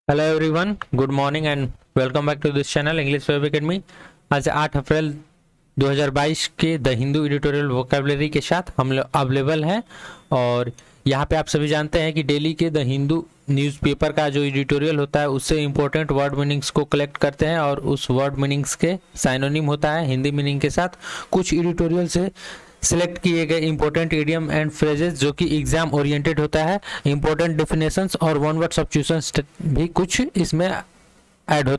Hello everyone, good morning and welcome back to this channel English Web Academy. आज 8 अप्रैल 2022 के the Hindu editorial vocabulary के साथ हम लोग अवेलेबल हैं। और यहाँ पे आप सभी जानते हैं कि डेली के द हिंदू न्यूज़पेपर का जो एडिटोरियल होता है उससे इंपॉर्टेंट वर्ड मीनिंग्स को कलेक्ट करते हैं और उस वर्ड मीनिंग्स के साइनोनिम होता है हिंदी मीनिंग के साथ कुछ एडिटोरियल से सिलेक्ट किए गए इंपॉर्टेंट इडियम एंड फ्रेजेस जो कि एग्जाम ओरिएंटेड होता है, इंपॉर्टेंट डेफिनेशंस और वन वर्ड सब्स्टिट्यूशंस भी कुछ इसमें ऐड हो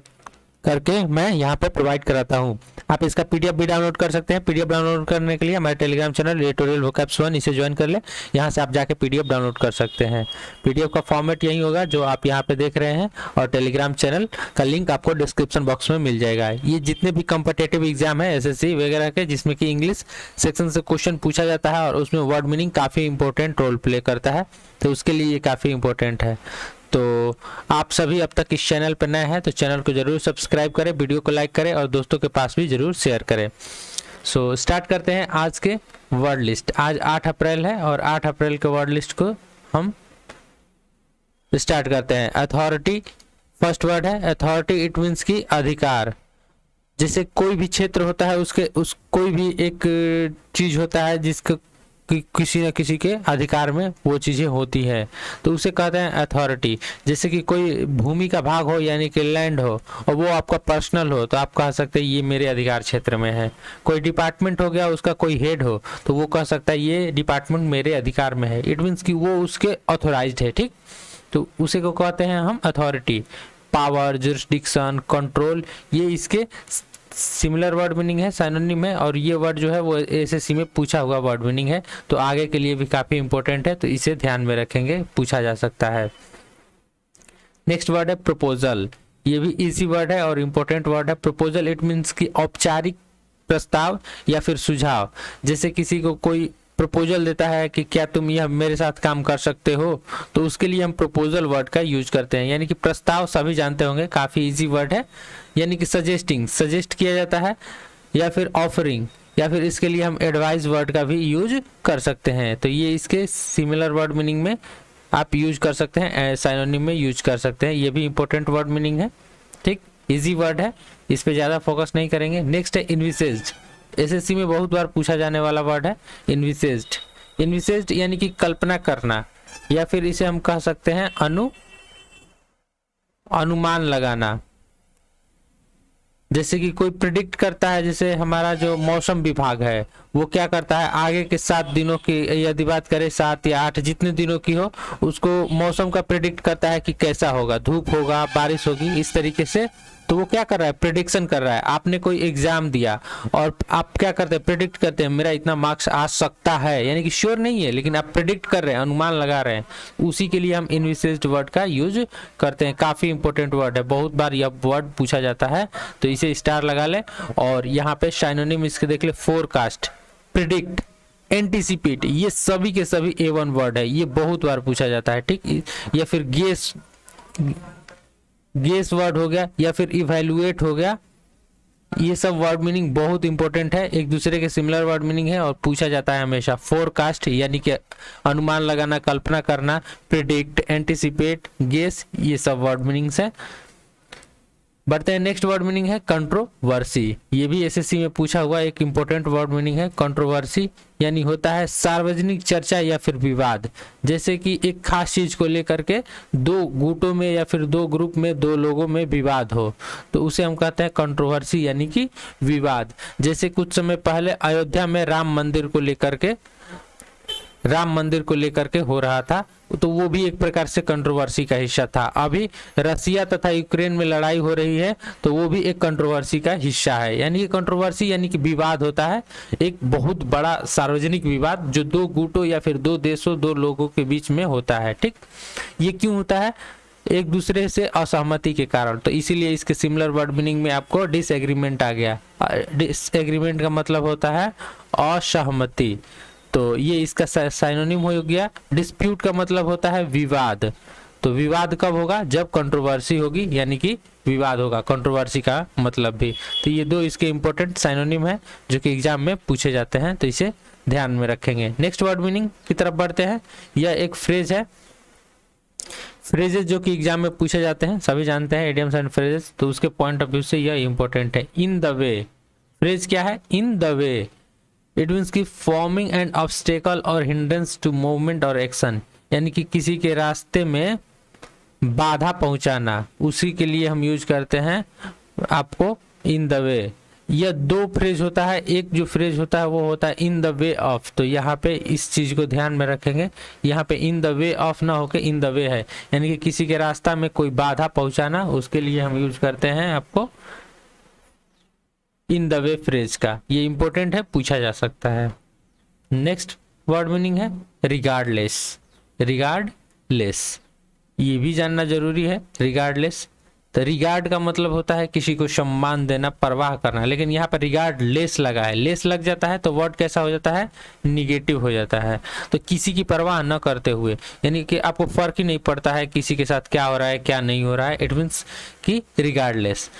करके मैं यहाँ पे प्रोवाइड कराता हूँ। आप इसका पीडीएफ भी डाउनलोड कर सकते हैं। पीडीएफ डाउनलोड करने के लिए हमारे टेलीग्राम चैनल एडिटोरियल वोकैब्स 1 इसे ज्वाइन कर ले। यहाँ से आप जाके पीडीएफ डाउनलोड कर सकते हैं। पीडीएफ का फॉर्मेट यही होगा जो आप यहाँ पे देख रहे हैं और टेलीग्राम चैनल का लिंक आपको डिस्क्रिप्शन बॉक्स में मिल जाएगा। ये जितने भी कॉम्पिटिटिव एग्जाम है एसएससी वगैरह के जिसमें कि इंग्लिश सेक्शन से क्वेश्चन पूछा जाता है और उसमें वर्ड मीनिंग काफ़ी इंपॉर्टेंट रोल प्ले करता है, तो उसके लिए ये काफ़ी इंपॉर्टेंट है। तो आप सभी अब तक इस चैनल पर नए हैं तो चैनल को जरूर सब्सक्राइब करें, वीडियो को लाइक करें और दोस्तों के पास भी जरूर शेयर करें। सो स्टार्ट करते हैं आज के वर्ड लिस्ट। आज 8 अप्रैल है और 8 अप्रैल के वर्ड लिस्ट को हम स्टार्ट करते हैं। अथॉरिटी फर्स्ट वर्ड है। अथॉरिटी इट मीन्स की अधिकार। जैसे कोई भी क्षेत्र होता है उस कोई भी एक चीज होता है जिसका किसी न किसी के अधिकार में वो चीज़ें होती है तो उसे कहते हैं अथॉरिटी। जैसे कि कोई भूमि का भाग हो यानी कि लैंड हो और वो आपका पर्सनल हो तो आप कह सकते हैं ये मेरे अधिकार क्षेत्र में है। कोई डिपार्टमेंट हो गया, उसका कोई हेड हो तो वो कह सकता है ये डिपार्टमेंट मेरे अधिकार में है। इट मीन्स कि वो उसके ऑथोराइज्ड है, ठीक। तो उसे को कहते हैं हम अथॉरिटी। पावर, जुरिस्डिक्शन, कंट्रोल, ये इसके सिमिलर वर्ड मीनिंग है, साइनोनिम है। और ये वर्ड जो है वो एसएससी में पूछा हुआ वर्ड मीनिंग है तो आगे के लिए भी काफ़ी इंपॉर्टेंट है, तो इसे ध्यान में रखेंगे, पूछा जा सकता है। नेक्स्ट वर्ड है प्रपोजल। ये भी इजी वर्ड है और इम्पोर्टेंट वर्ड है। प्रपोजल इट मीन्स की औपचारिक प्रस्ताव या फिर सुझाव। जैसे किसी को कोई प्रपोजल देता है कि क्या तुम यह मेरे साथ काम कर सकते हो, तो उसके लिए हम प्रपोजल वर्ड का यूज करते हैं। यानी कि प्रस्ताव सभी जानते होंगे, काफ़ी इजी वर्ड है। यानी कि सजेस्टिंग, सजेस्ट किया जाता है, या फिर ऑफरिंग, या फिर इसके लिए हम एडवाइस वर्ड का भी यूज कर सकते हैं। तो ये इसके सिमिलर वर्ड मीनिंग में आप यूज कर सकते हैं, साइनोनिम में यूज कर सकते हैं। ये भी इंपॉर्टेंट वर्ड मीनिंग है, ठीक। इजी वर्ड है, इस पे ज़्यादा फोकस नहीं करेंगे। नेक्स्ट है इन्विसेज्ड। एसएससी में बहुत बार पूछा जाने वाला वर्ड है इन्विसेज्ड। इन्विसेज्ड यानी कि कल्पना करना, या फिर इसे हम कह सकते हैं अनुमान लगाना। जैसे कि कोई प्रिडिक्ट करता है, जैसे हमारा जो मौसम विभाग है वो क्या करता है, आगे के 7 दिनों की यदि बात करें, 7 या 8 जितने दिनों की हो, उसको मौसम का प्रिडिक्ट करता है कि कैसा होगा, धूप होगा, बारिश होगी, इस तरीके से। तो वो क्या कर रहा है, प्रिडिक्शन कर रहा है। आपने कोई एग्जाम दिया और आप क्या करते हैं, प्रिडिक्ट करते हैं मेरा इतना मार्क्स आ सकता है, यानी कि श्योर नहीं है लेकिन आप प्रिडिक्ट कर रहे हैं, अनुमान लगा रहे हैं। उसी के लिए हम इन्विसेज्ड वर्ड का यूज करते हैं। काफ़ी इंपॉर्टेंट वर्ड है, बहुत बार यह वर्ड पूछा जाता है तो इसे स्टार लगा ले। और यहाँ पे साइनोनिम इसके देख ले, फोरकास्ट, प्रिडिक्ट, एंटिसिपेट, ये सभी के सभी A1 वर्ड है, ये बहुत बार पूछा जाता है, ठीक। या फिर गेस वर्ड हो गया, या फिर इवैल्यूएट हो गया। ये सब वर्ड मीनिंग बहुत इंपॉर्टेंट है, एक दूसरे के सिमिलर वर्ड मीनिंग है और पूछा जाता है हमेशा। फोरकास्ट यानी कि अनुमान लगाना, कल्पना करना, प्रिडिक्ट, एंटिसिपेट, गेस, ये सब वर्ड मीनिंग्स है। बढ़ते हैं, नेक्स्ट वर्ड मीनिंग है कंट्रोवर्सी। ये भी एसएससी में पूछा हुआ एक इंपॉर्टेंट वर्ड मीनिंग है। कंट्रोवर्सी यानी होता है सार्वजनिक चर्चा या फिर विवाद। जैसे कि एक खास चीज को लेकर के 2 गुटों में या फिर 2 ग्रुप में 2 लोगों में विवाद हो तो उसे हम कहते हैं कंट्रोवर्सी यानी कि विवाद। जैसे कुछ समय पहले अयोध्या में राम मंदिर को लेकर के हो रहा था, तो वो भी एक प्रकार से कंट्रोवर्सी का हिस्सा था। अभी रसिया तथा यूक्रेन में लड़ाई हो रही है तो वो भी एक कंट्रोवर्सी का हिस्सा है। यानी कि कंट्रोवर्सी यानी कि विवाद होता है, एक बहुत बड़ा सार्वजनिक विवाद जो 2 गुटों या फिर 2 देशों, 2 लोगों के बीच में होता है, ठीक। ये क्यों होता है, एक दूसरे से असहमति के कारण। तो इसीलिए इसके सिमिलर वर्ड मीनिंग में आपको डिसएग्रीमेंट आ गया। डिसएग्रीमेंट का मतलब होता है असहमति, तो ये इसका साइनोनिम हो गया। डिस्प्यूट का मतलब होता है विवाद, तो विवाद कब होगा, जब कंट्रोवर्सी होगी, यानी कि विवाद होगा, कंट्रोवर्सी का मतलब भी। तो ये 2 इसके इंपॉर्टेंट साइनोनिम है जो कि एग्जाम में पूछे जाते हैं, तो इसे ध्यान में रखेंगे। नेक्स्ट वर्ड मीनिंग की तरफ बढ़ते हैं। यह एक फ्रेज है। फ्रेजेस जो कि एग्जाम में पूछे जाते हैं, सभी जानते हैं इडियम्स एंड फ्रेजेस, तो उसके पॉइंट ऑफ व्यू से यह इंपॉर्टेंट है। इन द वे, फ्रेज क्या है? In the way, it means की फॉर्मिंग एन ऑब्स्टेकल और हिंड्रेंस टू मूवमेंट और एक्शन, यानी कि किसी के रास्ते में बाधा पहुंचाना, उसी के लिए हम यूज करते हैं आपको इन द वे। यह दो फ्रेज होता है, एक जो फ्रेज होता है वो होता है इन द वे ऑफ, तो यहाँ पे इस चीज को ध्यान में रखेंगे, यहाँ पे इन द वे ऑफ ना होके इन द वे है, यानी कि किसी के रास्ता में कोई बाधा पहुंचाना, उसके लिए हम यूज करते हैं आपको इन द वे फ्रेज का। ये इंपॉर्टेंट है, पूछा जा सकता है। नेक्स्ट वर्ड मीनिंग है रिगार्डलेस। रिगार्डलेस, ये भी जानना जरूरी है। रिगार्डलेस, तो रिगार्ड का मतलब होता है किसी को सम्मान देना, परवाह करना, लेकिन यहाँ पर रिगार्ड लेस लगा है, लेस लग जाता है तो वर्ड कैसा हो जाता है? निगेटिव हो जाता है। तो किसी की परवाह न करते हुए, यानी कि आपको फर्क ही नहीं पड़ता है किसी के साथ क्या हो रहा है क्या नहीं हो रहा है, इट मीन्स कि regardless.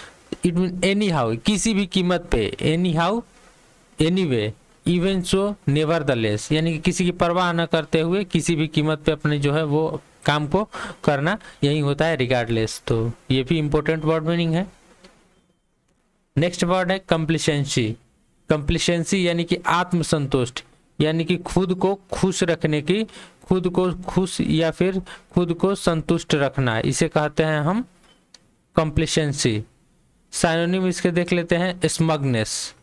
It mean any how, किसी भी कीमत पे, any how, any way, even so, never the less, यानी कि किसी की परवाह न करते हुए किसी भी कीमत पे अपने जो है वो काम को करना, यही होता है रिगार्डलेस। तो ये भी इंपॉर्टेंट वर्ड मीनिंग है। नेक्स्ट वर्ड है कंप्लीसेंसी। कंप्लीसेंसी यानी कि आत्मसंतुष्ट, यानी कि खुद को खुश रखने की, खुद को खुश या फिर खुद को संतुष्ट रखना, इसे कहते हैं हम कंप्लीसेंसी। साइनोनिम इसके देख लेते हैं स्मगनेस,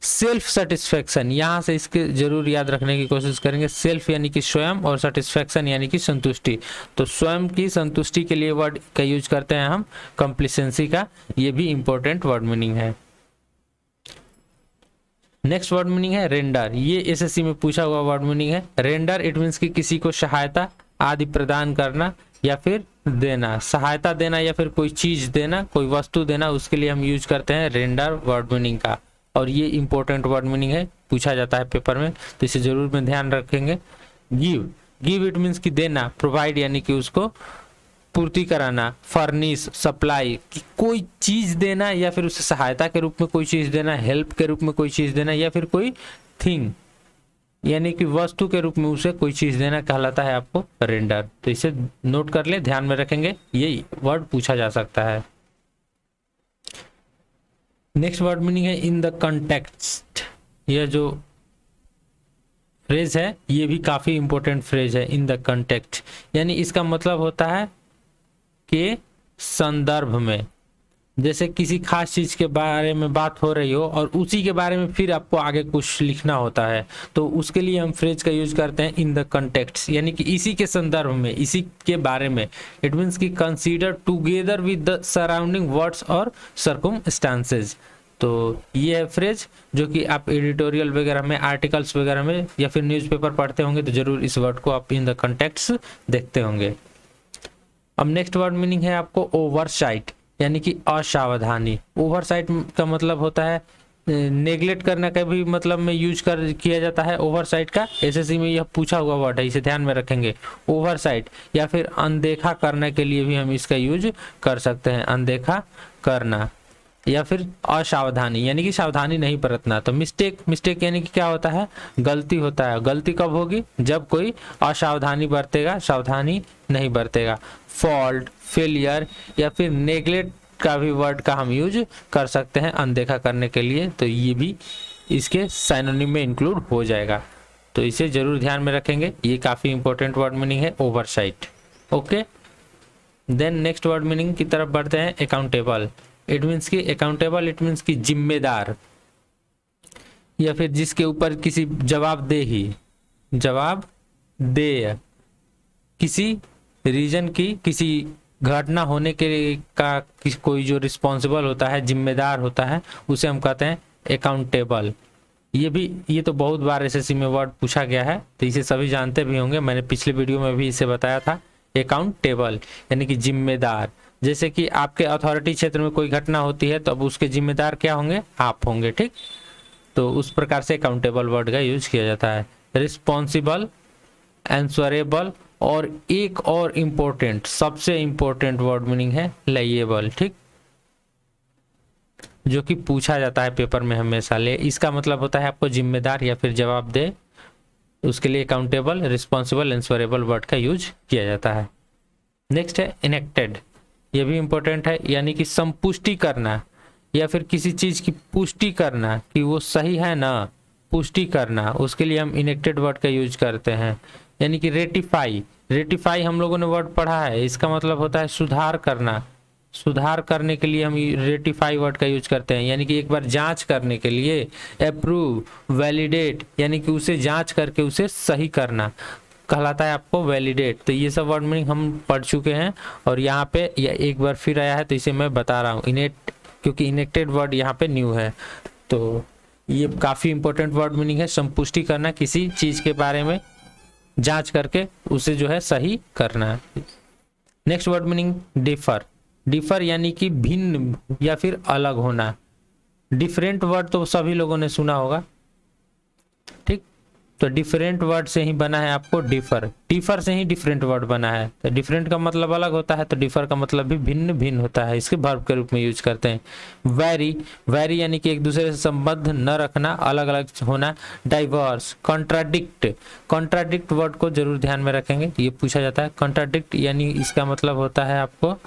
सेल्फ सेटिस्फेक्शन, यहाँ से इसके जरूर याद रखने की कोशिश करेंगे। सेल्फ यानी कि स्वयं और सेटिस्फेक्शन यानी कि संतुष्टि, तो स्वयं की संतुष्टि के लिए वर्ड का यूज करते हैं हम कंप्लीसेंसी का, ये भी इंपॉर्टेंट वर्ड मीनिंग है। नेक्स्ट वर्ड मीनिंग है रेंडर। ये एसएससी में पूछा हुआ वर्ड मीनिंग है। रेंडर इट मीन्स कि किसी को सहायता आदि प्रदान करना या फिर देना, सहायता देना या फिर कोई चीज देना, कोई वस्तु देना, उसके लिए हम यूज करते हैं रेंडर वर्ड मीनिंग का, और ये इंपॉर्टेंट वर्ड मीनिंग है, पूछा जाता है पेपर में, तो इसे जरूर में ध्यान रखेंगे। गिव, गिव इट मीन्स कि देना, प्रोवाइड यानी कि उसको पूर्ति कराना, फर्निश, सप्लाई, कि कोई चीज देना या फिर उसे सहायता के रूप में कोई चीज देना, हेल्प के रूप में कोई चीज देना, या फिर कोई थिंग यानी कि वस्तु के रूप में उसे कोई चीज देना कहलाता है आपको रेंडर। तो इसे नोट कर ले, ध्यान में रखेंगे, ये वर्ड पूछा जा सकता है। नेक्स्ट वर्ड मीनिंग है इन द कंटेक्स्ट। यह जो फ्रेज है ये भी काफी इंपॉर्टेंट फ्रेज है, इन द कंटेक्स्ट, यानी इसका मतलब होता है कि संदर्भ में, जैसे किसी खास चीज के बारे में बात हो रही हो और उसी के बारे में फिर आपको आगे कुछ लिखना होता है, तो उसके लिए हम फ्रेज का यूज करते हैं इन द कंटेक्स्ट, यानी कि इसी के संदर्भ में, इसी के बारे में। इट मीन्स कि consider together with the surrounding words और सर्कमस्टांसेस। तो ये है फ्रेज जो कि आप एडिटोरियल वगैरह में, आर्टिकल्स वगैरह में या फिर न्यूज़पेपर पढ़ते होंगे तो जरूर इस वर्ड को आप इन द कंटेक्स्ट देखते होंगे। अब नेक्स्ट वर्ड मीनिंग है आपको ओवरसाइट, यानी कि असावधानी। ओवरसाइट का मतलब होता है नेग्लेक्ट करने का भी मतलब में यूज किया जाता है ओवरसाइट का। एसएससी में यह पूछा हुआ वर्ड है, इसे ध्यान में रखेंगे। ओवरसाइट या फिर अनदेखा करने के लिए भी हम इसका यूज कर सकते हैं, अनदेखा करना, या फिर असावधानी यानी कि सावधानी नहीं बरतना। तो मिस्टेक, मिस्टेक यानी कि क्या होता है? गलती होता है। गलती कब होगी? जब कोई असावधानी बरतेगा, सावधानी नहीं बरतेगा। फॉल्ट, फेलियर या फिर नेग्लेक्ट का भी वर्ड का हम यूज कर सकते हैं अनदेखा करने के लिए, तो ये भी इसके साइनोनिम में इंक्लूड हो जाएगा, तो इसे जरूर ध्यान में रखेंगे। ये काफी इंपॉर्टेंट वर्ड मीनिंग है oversight. Okay, then next word meaning की तरफ बढ़ते हैं अकाउंटेबल। इट मीन्स की अकाउंटेबल, इट मीन्स की जिम्मेदार या फिर जिसके ऊपर किसी जवाबदेही, जवाबदेह, किसी रीजन की, किसी घटना होने के का कोई जो रिस्पॉन्सिबल होता है, जिम्मेदार होता है, उसे हम कहते हैं अकाउंटेबल। ये तो बहुत बार एसएससी में वर्ड पूछा गया है, तो इसे सभी जानते भी होंगे, मैंने पिछले वीडियो में भी इसे बताया था। अकाउंटेबल यानी कि जिम्मेदार। जैसे कि आपके अथॉरिटी क्षेत्र में कोई घटना होती है तो अब उसके जिम्मेदार क्या होंगे? आप होंगे, ठीक। तो उस प्रकार से अकाउंटेबल वर्ड का यूज किया जाता है। रिस्पॉन्सिबल, आंसरेबल, और एक और इम्पोर्टेंट, सबसे इम्पोर्टेंट वर्ड मीनिंग है लायबल, ठीक, जो कि पूछा जाता है पेपर में हमेशा। इसका मतलब होता है आपको जिम्मेदार या फिर जवाबदेह, उसके लिए अकाउंटेबल, रिस्पॉन्सिबल, आंसरेबल वर्ड का यूज किया जाता है। नेक्स्ट है इनेक्टेड, ये भी इंपॉर्टेंट है, यानी कि संपुष्टि करना या फिर किसी चीज की पुष्टि करना कि वो सही है ना, पुष्टि करना, उसके लिए हम इनेक्टेड वर्ड का यूज करते हैं। यानी कि रेटिफाई, रेटिफाई हम लोगों ने वर्ड पढ़ा है, इसका मतलब होता है सुधार करना, सुधार करने के लिए हम रेटिफाई वर्ड का यूज करते हैं। यानी कि एक बार जांच करने के लिए, अप्रूव, वैलिडेट, यानी कि उसे जांच करके उसे सही करना कहलाता है आपको वैलिडेट। तो ये सब वर्ड मीनिंग हम पढ़ चुके हैं और यहाँ पे एक बार फिर आया है तो इसे मैं बता रहा हूँ इनेट, क्योंकि इनेक्टेड वर्ड यहाँ पे न्यू है। तो ये काफ़ी इंपॉर्टेंट वर्ड मीनिंग है, संपुष्टि करना, किसी चीज़ के बारे में जांच करके उसे जो है सही करना। Next word meaning differ, differ यानी कि भिन्न या फिर अलग होना। डिफरेंट वर्ड तो सभी लोगों ने सुना होगा, ठीक, तो डिफरेंट वर्ड से ही बना है आपको डिफर, डिफर से ही डिफरेंट वर्ड बना है। तो डिफरेंट का मतलब अलग होता है, तो डिफर का मतलब भी भिन्न भिन्न होता है, इसके वर्ब के रूप में यूज करते हैं। वैरी, वैरी यानी कि एक दूसरे से संबंध न रखना, अलग अलग होना। डाइवर्स, कॉन्ट्राडिक्ट, कॉन्ट्राडिक्ट वर्ड को जरूर ध्यान में रखेंगे, ये पूछा जाता है। कॉन्ट्राडिक्ट यानी इसका मतलब होता है आपको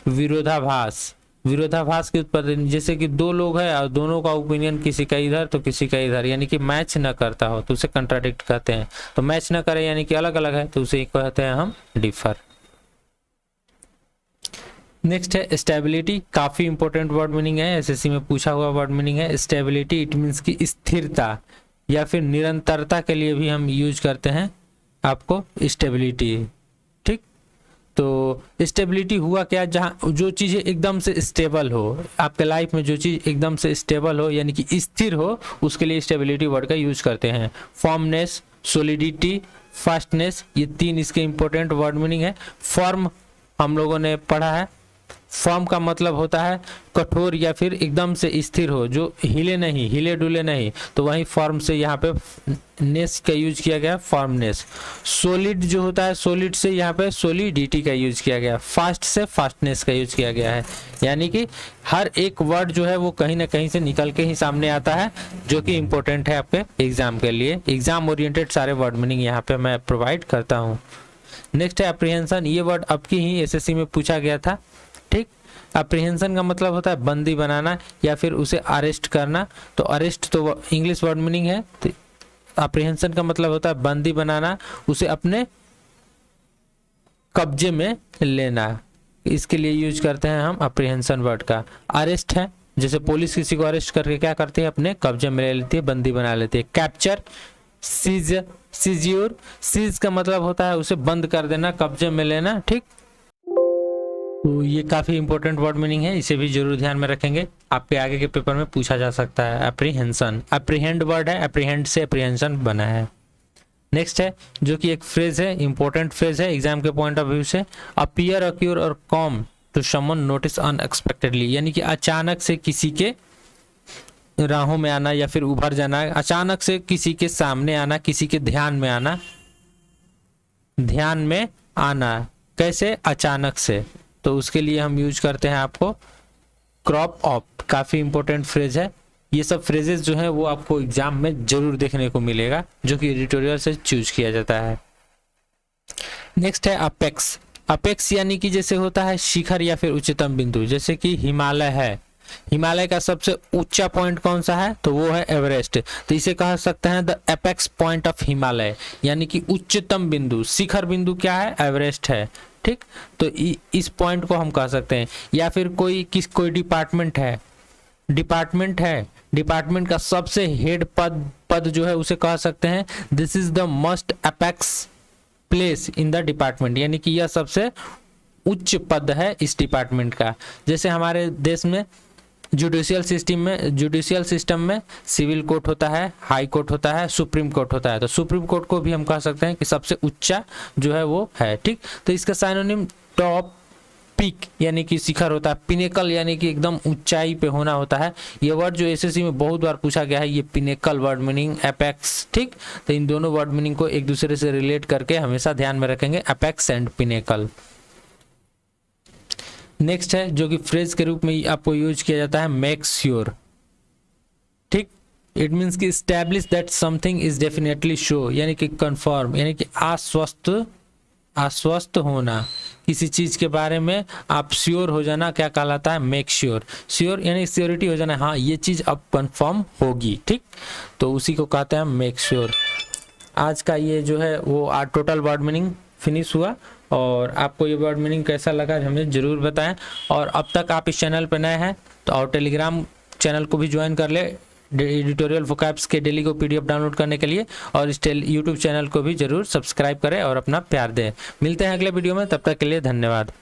विरोधाभास, विरोधाभास के उत्पादन, जैसे कि दो लोग हैं और दोनों का ओपिनियन किसी का इधर तो किसी का इधर, यानी कि मैच न करता हो तो उसे कंट्राडिक्ट कहते हैं। तो मैच न करे यानी कि अलग अलग है तो उसे कहते हैं हम डिफर। नेक्स्ट है स्टेबिलिटी, काफी इंपॉर्टेंट वर्ड मीनिंग है, एसएससी में पूछा हुआ वर्ड मीनिंग है। स्टेबिलिटी इट मीन्स की स्थिरता या फिर निरंतरता के लिए भी हम यूज करते हैं आपको स्टेबिलिटी, ठीक। तो स्टेबिलिटी हुआ क्या, जहाँ जो चीज़ें एकदम से स्टेबल हो, आपके लाइफ में जो चीज़ एकदम से स्टेबल हो यानी कि स्थिर हो, उसके लिए स्टेबिलिटी वर्ड का यूज करते हैं। फॉर्मनेस, सोलिडिटी, फास्टनेस, ये तीन इसके इंपॉर्टेंट वर्ड मीनिंग है। फॉर्म हम लोगों ने पढ़ा है, फॉर्म का मतलब होता है कठोर या फिर एकदम से स्थिर हो, जो हिले नहीं, हिले डुले नहीं, तो वही फॉर्म से यहाँ पे नेस का यूज किया गया, फॉर्मनेस। सॉलिड जो होता है, सॉलिड से यहाँ पे सॉलिडिटी का यूज किया गया। फास्ट से फास्टनेस का यूज किया गया है। यानी कि हर एक वर्ड जो है वो कहीं ना कहीं से निकल के ही सामने आता है, जो कि इंपॉर्टेंट है आपके एग्जाम के लिए। एग्जाम ओरिएंटेड सारे वर्ड मीनिंग यहाँ पे मैं प्रोवाइड करता हूँ। नेक्स्ट है अप्रीहेंशन, ये वर्ड अब की ही एसएससी में पूछा गया था, ठीक। अप्रीहेंशन का मतलब होता है बंदी बनाना या फिर उसे अरेस्ट करना। तो अरेस्ट तो इंग्लिश वर्ड मीनिंग है, तो अप्रीहेंशन का मतलब होता है बंदी बनाना, उसे अपने कब्जे में लेना, इसके लिए यूज करते हैं हम अप्रीहेंशन वर्ड का। अरेस्ट है, जैसे पुलिस किसी को अरेस्ट करके क्या करती है, अपने कब्जे में ले लेती है, बंदी बना लेती है। कैप्चर, सीज, सीज्योर, सीज का मतलब होता है उसे बंद कर देना, कब्जे में लेना, ठीक। तो ये काफ़ी इंपॉर्टेंट वर्ड मीनिंग है, इसे भी जरूर ध्यान में रखेंगे, आपके आगे के पेपर में पूछा जा सकता है। अप्रीहेंशन, अप्रीहेंड वर्ड है, अप्रीहेंड से अप्रीहेंशन बना है। नेक्स्ट है जो कि एक फ्रेज है, इंपॉर्टेंट फ्रेज है एग्जाम के पॉइंट ऑफ व्यू से। अपीयर, अक्यूर और come to someone notice unexpectedly, यानी कि अचानक से किसी के राहों में आना या फिर उभर जाना, अचानक से किसी के सामने आना, किसी के ध्यान में आना, ध्यान में आना कैसे, अचानक से, तो उसके लिए हम यूज करते हैं आपको क्रॉप ऑफ, काफ़ी इंपॉर्टेंट फ्रेज है। ये सब फ्रेजेस जो हैं वो आपको एग्जाम में जरूर देखने को मिलेगा, जो कि एडिटोरियल से चूज किया जाता है। नेक्स्ट है अपेक्स, अपेक्स यानी कि जैसे होता है शिखर या फिर उच्चतम बिंदु, जैसे कि हिमालय है, हिमालय का सबसे ऊंचा पॉइंट कौन सा है, तो वो है एवरेस्ट, तो इसे कह सकते हैं the apex point of Himalaya, यानी कि उच्चतम बिंदु, शिखर बिंदु क्या है, एवरेस्ट है, ठीक। तो इस पॉइंट को हम कह सकते हैं। या फिर कोई डिपार्टमेंट है, डिपार्टमेंट का सबसे हेड पद जो है उसे कह सकते हैं this is the most apex place in the department, यानी कि यह सबसे उच्च पद है इस डिपार्टमेंट का। जैसे हमारे देश में जुडिशियल सिस्टम में सिविल कोर्ट होता है, हाई कोर्ट होता है, सुप्रीम कोर्ट होता है, तो सुप्रीम कोर्ट को भी हम कह सकते हैं कि सबसे ऊंचा जो है वो है, ठीक। तो इसका साइनोनिम टॉप, पीक यानी कि शिखर होता है, पिनेकल यानी कि एकदम ऊंचाई पे होना होता है। ये वर्ड जो एसएससी में बहुत बार पूछा गया है, ये पिनेकल वर्ड मीनिंग, एपेक्स, ठीक। तो इन दोनों वर्ड मीनिंग को एक दूसरे से रिलेट करके हमेशा ध्यान में रखेंगे, एपेक्स एंड पिनेकल। नेक्स्ट है जो कि फ्रेज के रूप में आपको यूज किया जाता है मेक श्योर, ठीक। इट मीन्स कि establish that something is definitely show, यानी कि कंफर्म, यानी कि आश्वस्त, आश्वस्त होना, किसी चीज के बारे में आप श्योर हो जाना, क्या कहलाता है, मेक श्योर। श्योर यानी श्योरिटी हो जाना, हाँ ये चीज अब कंफर्म होगी, ठीक, तो उसी को कहते हैं मेक श्योर। आज का ये जो है वो टोटल वर्ड मीनिंग फिनिश हुआ, और आपको ये वर्ड मीनिंग कैसा लगा हमें जरूर बताएं। और अब तक आप इस चैनल पर नए हैं तो और टेलीग्राम चैनल को भी ज्वाइन कर ले एडिटोरियल वोकैब्स के डेली को पीडीएफ डाउनलोड करने के लिए, और इस यूट्यूब चैनल को भी जरूर सब्सक्राइब करें और अपना प्यार दें। मिलते हैं अगले वीडियो में, तब तक के लिए धन्यवाद।